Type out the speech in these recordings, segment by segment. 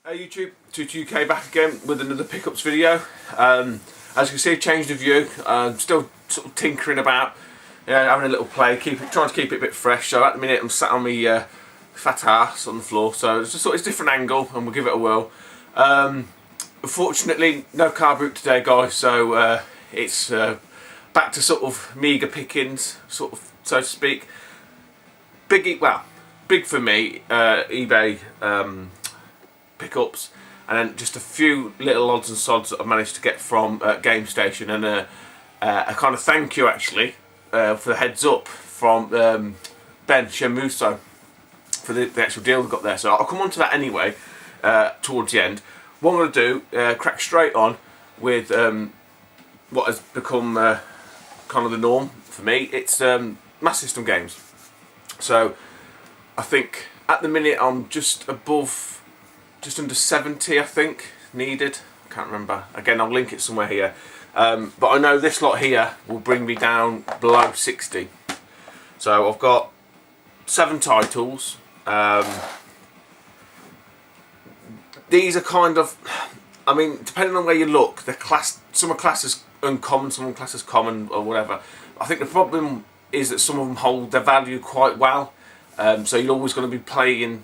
Hey YouTube, 22UK back again with another pickups video. As you can see, I've changed the view. Still sort of tinkering about, having a little play, trying to keep it a bit fresh. So at the minute I'm sat on my fat ass on the floor, so it's a different angle, and we'll give it a whirl. Unfortunately, no car boot today, guys. So it's back to sort of meagre pickings, sort of, so to speak. Big for me, eBay pickups, and then just a few little odds and sods that I've managed to get from Game Station, and a kind of thank you actually for the heads up from Ben Shemuso for the actual deal we got there. So I'll come on to that anyway towards the end. What I'm going to do, crack straight on with what has become kind of the norm for me. It's Master System games. So I think at the minute I'm just under 70, I think, needed. I can't remember. Again, I'll link it somewhere here. But I know this lot here will bring me down below 60. So I've got 7 titles. These are kind of, I mean, depending on where you look, they're some are classed as uncommon, some are classed as common, or whatever. I think the problem is that some of them hold their value quite well. So you're always going to be playing,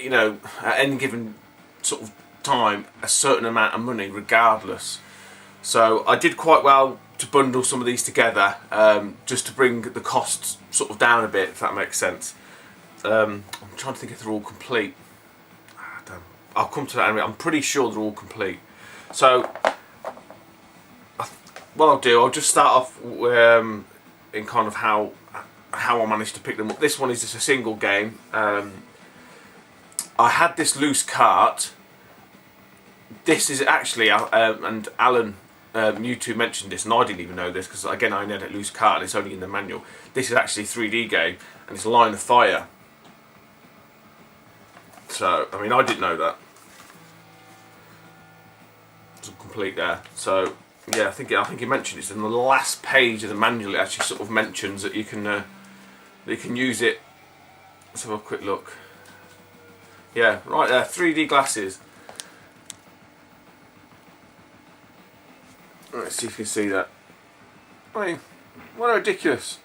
at any given sort of time, a certain amount of money regardless. So I did quite well to bundle some of these together, just to bring the costs sort of down a bit, if that makes sense. I'm trying to think if they're all complete. I'll come to that anyway. I'm pretty sure they're all complete. So what I'll do, I'll just start off in kind of how I managed to pick them up. This one is just a single game. I had this loose cart. This is actually, and Alan YouTube mentioned this, and I didn't even know this because again I know that loose cart and it's only in the manual. This is actually a 3D game, and it's Line of Fire. So I mean, I didn't know that. It's complete there. So yeah, I think he mentioned it's in the last page of the manual. It actually sort of mentions that you can use it. Let's have a quick look. Yeah, right there, 3D glasses. Let's see if you can see that. I mean, what ridiculous.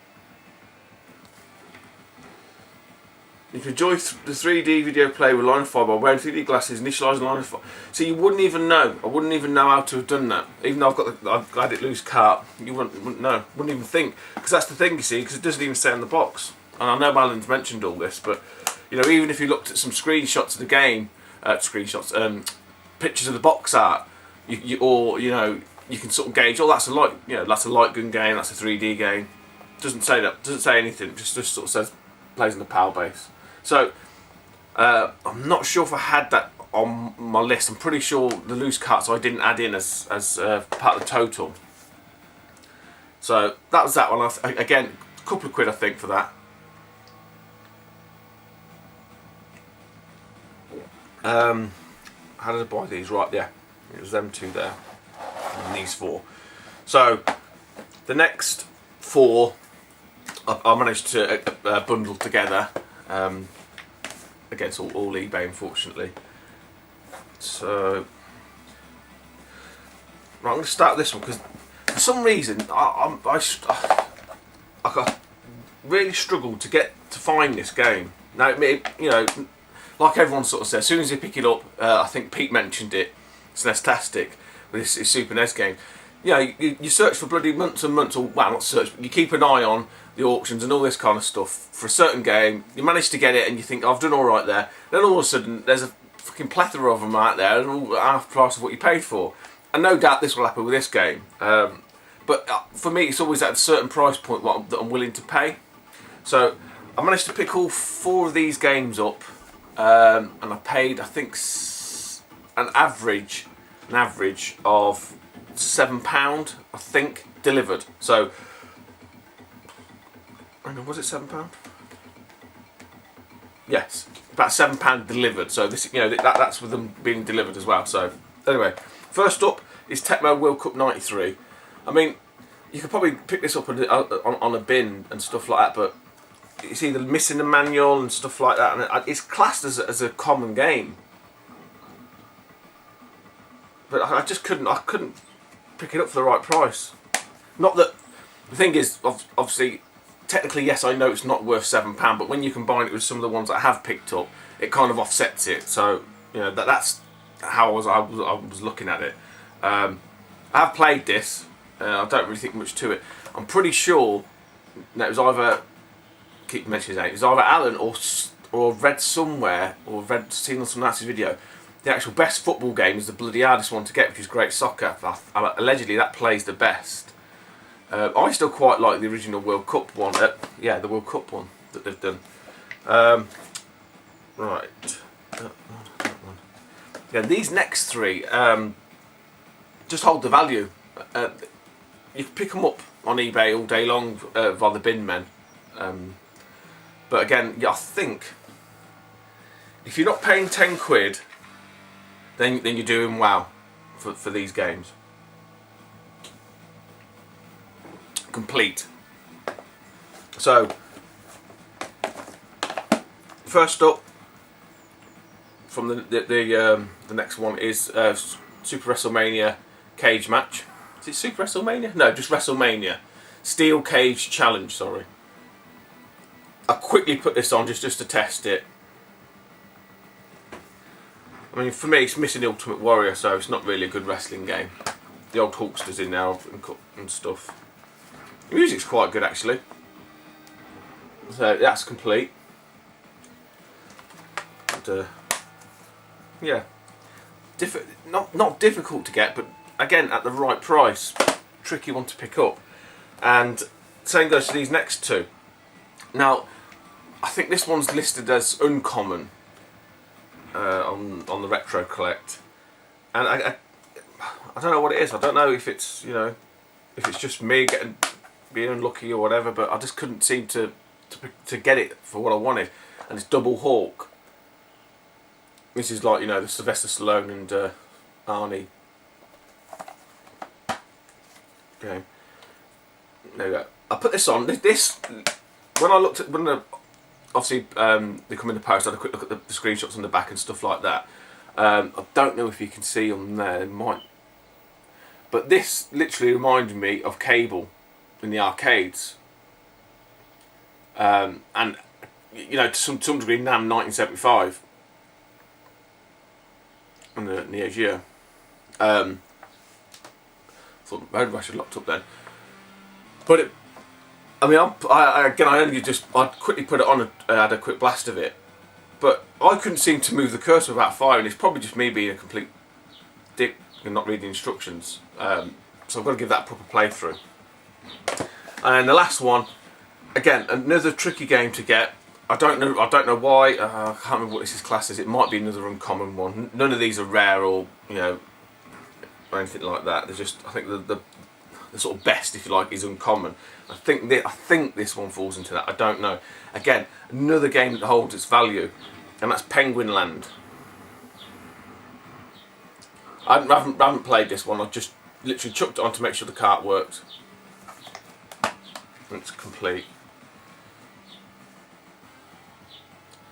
You can enjoy the 3D video play with Line of Fire by wearing 3D glasses, initialising Line of Fire. So you wouldn't even know. I wouldn't even know how to have done that. Even though I've got it loose cart, you wouldn't know. Wouldn't even think. Because that's the thing, you see, because it doesn't even say on the box. And I know Alan's mentioned all this, but even if you looked at some screenshots of the game, pictures of the box art, you can sort of gauge. Oh, that's a light gun game. That's a 3D game. Doesn't say that. Doesn't say anything. Just sort of says plays on the PAL base. So I'm not sure if I had that on my list. I'm pretty sure the loose carts I didn't add in as part of the total. So that was that one. Again, a couple of quid I think for that. How did I buy these? Right, yeah, it was them 2 there, and these 4. So the next 4 I managed to bundle together. Again, it's all eBay, unfortunately. So right, I'm going to start this one because for some reason I really struggled to find this game. Now, like everyone sort of says, as soon as you pick it up, I think Pete mentioned it, it's NES-tastic with this Super NES game. You search for bloody months and months, or well, not search, but you keep an eye on the auctions and all this kind of stuff for a certain game. You manage to get it, and you think, I've done all right there. Then all of a sudden, there's a fucking plethora of them out there, and all half the price of what you paid for. And no doubt this will happen with this game. But for me, it's always at a certain price point that I'm willing to pay. So I managed to pick all 4 of these games up. And I paid, I think, an average of £7, I think, delivered. So, was it £7? Yes, about £7 delivered. So this, that's with them being delivered as well. So anyway, first up is Tecmo World Cup '93. I mean, you could probably pick this up on a bin and stuff like that, but it's either missing the manual and stuff like that, and it's classed as a common game. but I just couldn't pick it up for the right price. Not that, the thing is, obviously, technically yes, I know it's not worth £7, but when you combine it with some of the ones I have picked up, it kind of offsets it. So you know that's how I was looking at it. I have played this. I don't really think much to it. I'm pretty sure that it was either, keep mentioning his name, it was either Alan or read somewhere or seen on someone else's video. The actual best football game is the bloody hardest one to get, which is Great Soccer. Allegedly, that plays the best. I still quite like the original World Cup one. Yeah, the World Cup one that they've done. Right. That one. Yeah, these next three just hold the value. You can pick them up on eBay all day long via the bin men. But again, yeah, I think if you're not paying £10, then you're doing well for these games. Complete. So first up from the next one is Super WrestleMania Cage Match. Is it Super WrestleMania? No, just WrestleMania Steel Cage Challenge. Sorry. I quickly put this on just to test it. I mean, for me, it's missing the Ultimate Warrior, so it's not really a good wrestling game. The old Hulkster's in there and stuff. The music's quite good, actually. So that's complete. And, yeah, not difficult to get, but again at the right price. Tricky one to pick up. And same goes to these next two. Now, I think this one's listed as uncommon on the Retro Collect, and I don't know what it is. I don't know if it's if it's just me being unlucky or whatever, but I just couldn't seem to get it for what I wanted. And it's Double Hawk. This is like the Sylvester Stallone and Arnie. Okay, there we go. I put this on. This when I looked at obviously they come in the post. I had a quick look at the screenshots on the back and stuff like that. I don't know if you can see on there. It might, but this literally reminded me of Cable in the arcades, and to some degree NAM 1975 and the Neo Geo. Thought the road rash had locked up then, but it. I mean, I quickly put it on and had a quick blast of it, but I couldn't seem to move the cursor without firing. It's probably just me being a complete dick and not reading instructions. So I've got to give that a proper playthrough. And the last one, again, another tricky game to get. I don't know why. I can't remember what this is classed as. It might be another uncommon one. None of these are rare or or anything like that. They're just, I think the sort of best, if you like, is uncommon. I think this one falls into that. I don't know. Again, another game that holds its value, and that's Penguin Land. I haven't played this one. I just literally chucked it on to make sure the cart worked. And it's complete.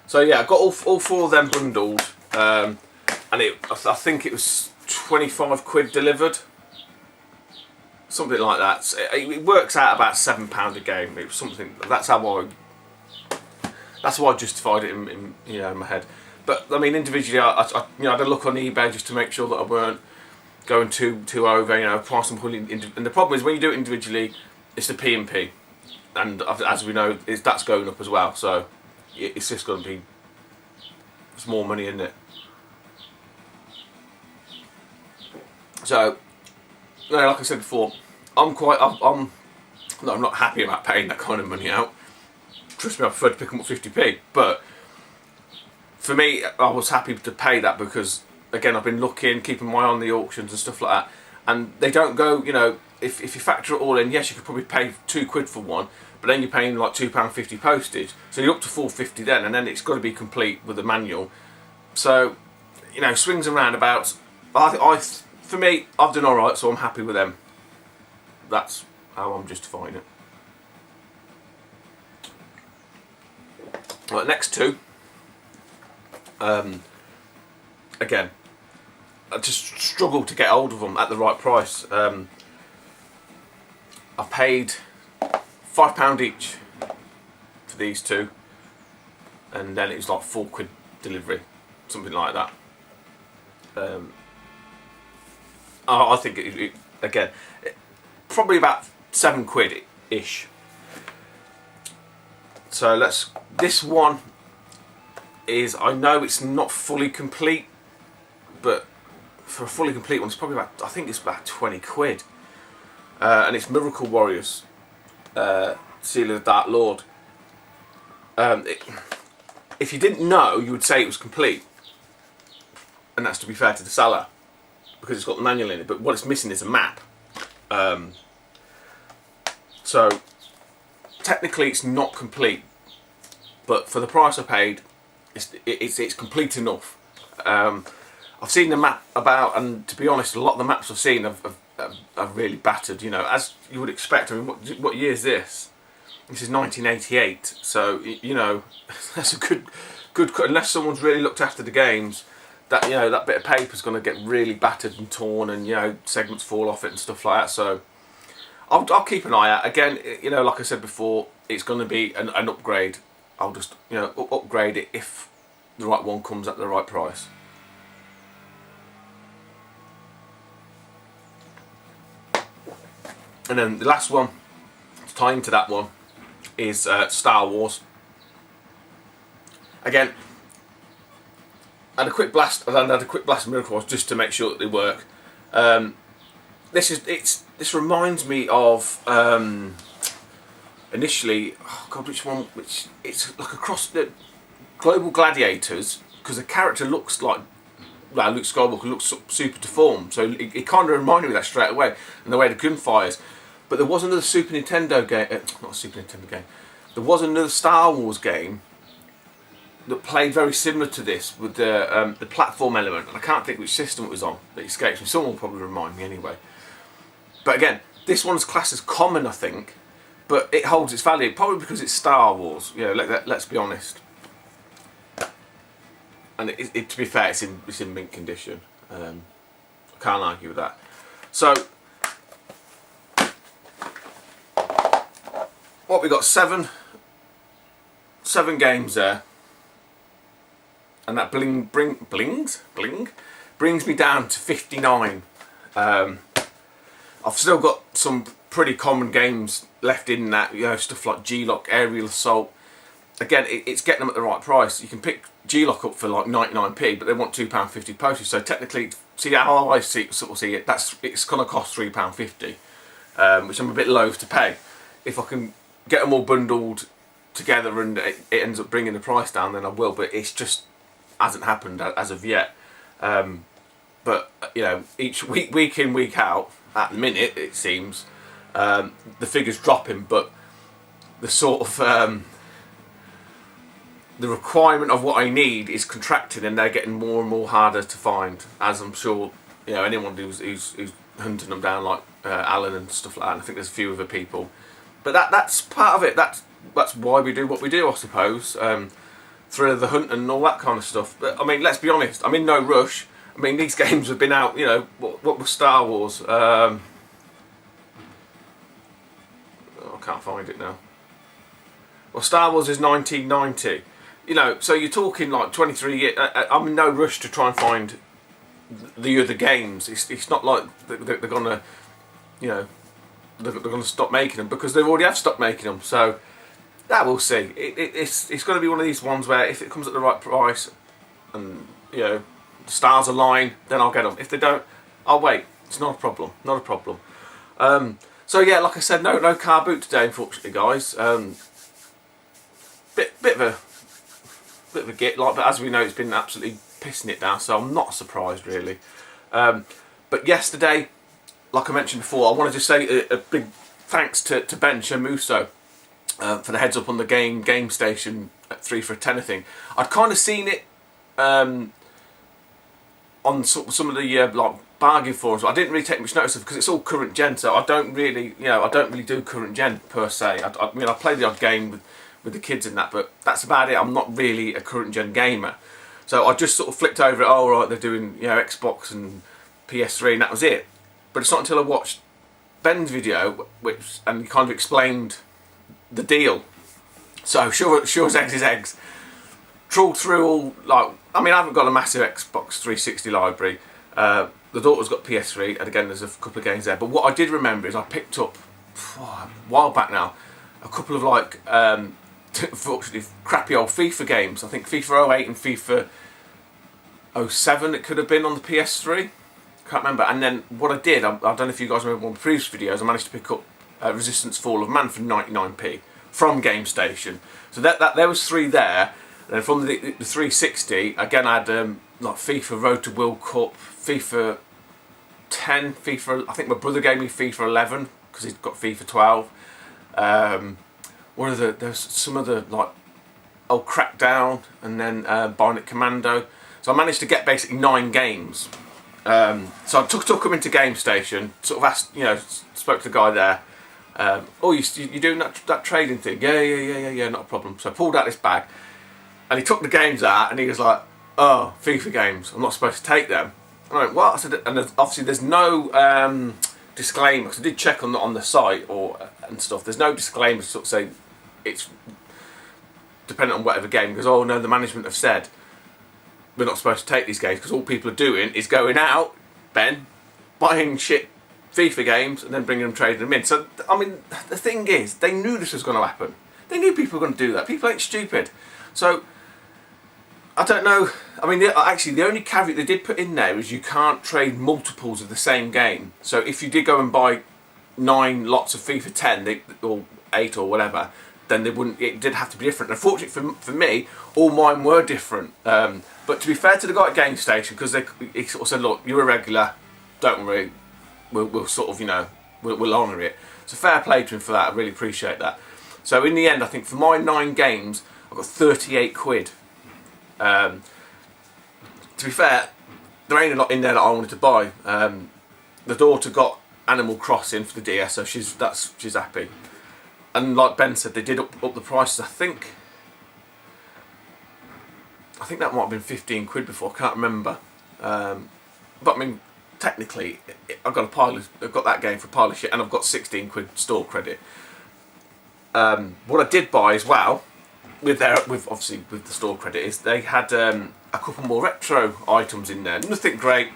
So yeah, I got all four of them bundled, and I think it was £25 delivered. Something like that. It works out about £7 a game. It was something. That's how I justified it in my head. But I mean, individually, I had a look on eBay just to make sure that I weren't going too over. Price and pulling. And the problem is when you do it individually, it's the P&P, and as we know, that's going up as well. So it's just going to be more money in it. So, like I said before, I'm not happy about paying that kind of money out. Trust me, I prefer to pick them up 50p. But for me, I was happy to pay that because, again, I've been looking, keeping my eye on the auctions and stuff like that, and they don't go. If you factor it all in, yes, you could probably pay £2 for one, but then you're paying like £2.50 postage, so you're up to £4.50 then, and then it's got to be complete with a manual. So, swings and roundabouts. For me, I've done all right, so I'm happy with them. That's how I'm justifying it. Right, next two. Again, I just struggle to get hold of them at the right price. I paid £5 each for these two, and then it was like £4 delivery, something like that. I think again, probably about £7 ish. So this one is, I know it's not fully complete, but for a fully complete one, it's probably about, I think it's about £20. And it's Miracle Warriors, Seal of the Dark Lord. If you didn't know, you would say it was complete, and that's to be fair to the seller, because it's got the manual in it, but what it's missing is a map. So technically it's not complete, but for the price I paid, it's complete enough. I've seen the map about, and to be honest, a lot of the maps I've seen have really battered, you know, as you would expect. I mean, what year is this? This is 1988, so you know, that's a good unless someone's really looked after the games, that, you know, that bit of paper's going to get really battered and torn, and, you know, segments fall off it and stuff like that. So I'll keep an eye out. Again, you know, like I said before, it's going to be an upgrade. I'll just, you know, upgrade it if the right one comes at the right price. And then the last one to tie into that one is Star Wars. Again, I had a quick blast of Miracle Wars just to make sure that they work. This reminds me of initially, oh God, which one? Which it's like across the Global Gladiators, because the character looks like, well, Luke Skywalker looks super deformed, so it kind of reminded me of that straight away, and the way the gun fires. But there was another Super Nintendo game, not a Super Nintendo game. There was another Star Wars game that played very similar to this with the platform element, and I can't think which system it was on. That escapes me. Someone will probably remind me anyway. But again, this one's classed as common, I think, but it holds its value probably because it's Star Wars. You know, let's be honest. And to be fair, it's in mint condition. I can't argue with that. So what we got, seven games there. And that brings me down to 59. I've still got some pretty common games left in that, you know, stuff like G-Lock, Aerial Assault. Again, it's getting them at the right price. You can pick G-Lock up for like 99p, but they want £2.50 postage. So technically, see how I see it, it's going to cost £3.50, which I'm a bit loath to pay. If I can get them all bundled together and it ends up bringing the price down, then I will. But it's just hasn't happened as of yet. But you know, each week in, week out, at the minute it seems the figure's dropping, but the sort of the requirement of what I need is contracting, and they're getting more and more harder to find, as I'm sure, you know, anyone who's hunting them down, like Alan and stuff like that. And I think there's a few other people, but that's part of it. That's why we do what we do, I suppose. Thrill of the hunt and all that kind of stuff. But I mean, let's be honest, I'm in no rush. I mean, these games have been out, you know, what was Star Wars? I can't find it now. Well, Star Wars is 1990. You know, so you're talking like 23 years. I'm in no rush to try and find the other games. It's not like they're gonna, you know, they're gonna stop making them, because they already have stopped making them. So that we'll see. It's going to be one of these ones where if it comes at the right price and, you know, the stars align, then I'll get them. If they don't, I'll wait. It's not a problem. Not a problem. So yeah, like I said, no car boot today, unfortunately, guys. Bit of a git, like, but as we know, it's been absolutely pissing it down, so I'm not surprised really. But yesterday, like I mentioned before, I want to just say a big thanks to Ben Shamuso for the heads up on the game station at 3 for a tenner thing. I'd kind of seen it on some of the like bargain forums, but I didn't really take much notice of it because it's all current gen. So I don't really do current gen per se. I mean, I play the odd game with the kids in that, but that's about it. I'm not really a current gen gamer. So I just sort of flicked over it. Oh right, they're doing, you know, Xbox and PS3, and that was it. But it's not until I watched Ben's video, and he kind of explained the deal. So sure as eggs is eggs. Trawled through all, like, I mean, I haven't got a massive Xbox 360 library. The daughter's got PS3, and again, there's a couple of games there. But what I did remember is I picked up, a while back now, a couple of, like, unfortunately, crappy old FIFA games. I think FIFA 08 and FIFA 07 it could have been on the PS3. Can't remember. And then what I did, I don't know if you guys remember one of the previous videos, I managed to pick up Resistance Fall of Man for 99p from GameStation. So there was 3 there. And then from the 360, again I had like FIFA Road to World Cup, FIFA 10, FIFA. I think my brother gave me FIFA 11 because he's got FIFA 12. There's some other, like, old Crackdown, and then Bionic Commando. So I managed to get basically 9 games. So I took them into GameStation, sort of asked, you know, spoke to the guy there. Oh, you doing that trading thing? Yeah, not a problem. So I pulled out this bag, and he took the games out, and he was like, oh, FIFA games, I'm not supposed to take them. And I went, what? I said, and obviously there's no disclaimer, because I did check on the site and stuff. There's no disclaimer to sort of say it's dependent on whatever game. Because, oh no, the management have said we're not supposed to take these games, because all people are doing is going out, Ben, buying shit FIFA games and then bringing them, trading them in. So, I mean, the thing is, they knew this was going to happen. They knew people were going to do that. People ain't stupid. So, I don't know. I mean, actually, the only caveat they did put in there is you can't trade multiples of the same game. So, if you did go and buy 9 lots of FIFA 10 or 8 or whatever, then they wouldn't. It did have to be different. Unfortunately for me, all mine were different. But to be fair to the guy at GameStation, because he sort of said, look, you're a regular, don't worry, we'll sort of, you know, we'll honour it. So fair play to him for that, I really appreciate that. So in the end, I think for my 9 games, I got 38 quid. To be fair, there ain't a lot in there that I wanted to buy. The daughter got Animal Crossing for the DS, so she's happy. And like Ben said, they did up the prices. I think that might have been 15 quid before. I can't remember. But I mean, technically, I've got that game for a pile of shit, and I've got 16 quid store credit. What I did buy as well, with the store credit, is they had a couple more retro items in there. Nothing great,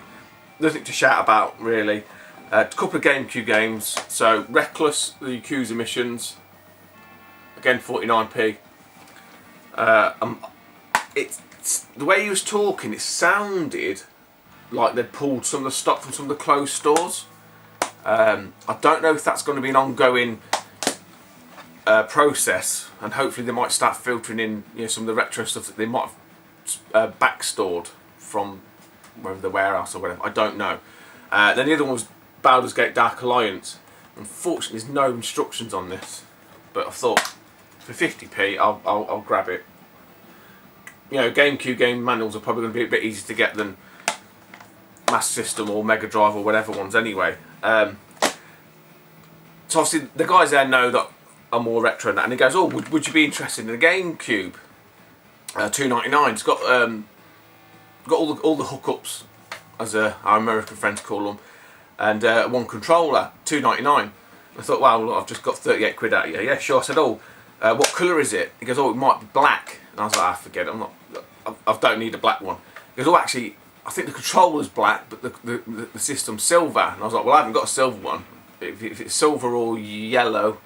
nothing to shout about really. A couple of GameCube games. So Reckless, the Yakuza missions. Again, 49p. It's the way he was talking, it sounded like they'd pulled some of the stock from some of the closed stores. I don't know if that's going to be an ongoing process, and hopefully they might start filtering in, you know, some of the retro stuff that they might have backstored from whether the warehouse or whatever. I don't know. Then the other one was Baldur's Gate Dark Alliance. Unfortunately, there's no instructions on this, but I thought for 50p, I'll grab it. You know, GameCube game manuals are probably going to be a bit easier to get than Master System or Mega Drive or whatever ones anyway. So obviously the guys there know that I'm more retro than that, and he goes, oh, would you be interested in a GameCube? $2.99. It's got all the hookups, as our American friends call them, and one controller, $2.99. I thought, well, look, I've just got 38 quid out of you. Yeah, sure. I said, oh, what colour is it? He goes, oh, it might be black. And I was like, forget it. I don't need a black one. He goes, oh, actually, I think the controller's black, but the system's silver. And I was like, well, I haven't got a silver one. If it's silver or yellow,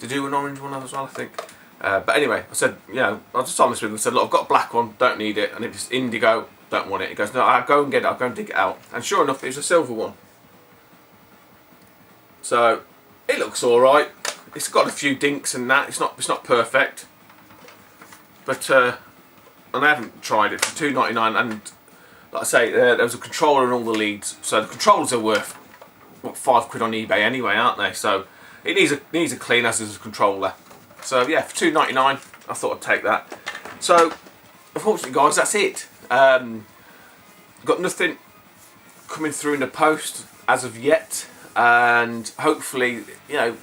to do an orange one as well, I think. But anyway, I said, you know, I was just honest with him. I said, look, I've got a black one, don't need it. And if it's indigo, don't want it. He goes, no, I'll go and get it. I'll go and dig it out. And sure enough, it was a silver one. So it looks all right. It's got a few dinks and that. It's not perfect. But and I haven't tried it for $2.99. And like I say, there was a controller and all the leads. So the controllers are worth what, £5 on eBay anyway, aren't they? So it needs a clean, as does a controller. So yeah, for $2.99, I thought I'd take that. So unfortunately, guys, that's it. Got nothing coming through in the post as of yet, and hopefully, you know,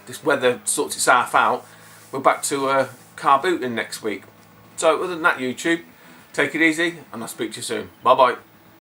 this weather sorts itself out. We're back to car booting next week. So other than that, YouTube, Take it easy, and I'll speak to you soon. Bye bye.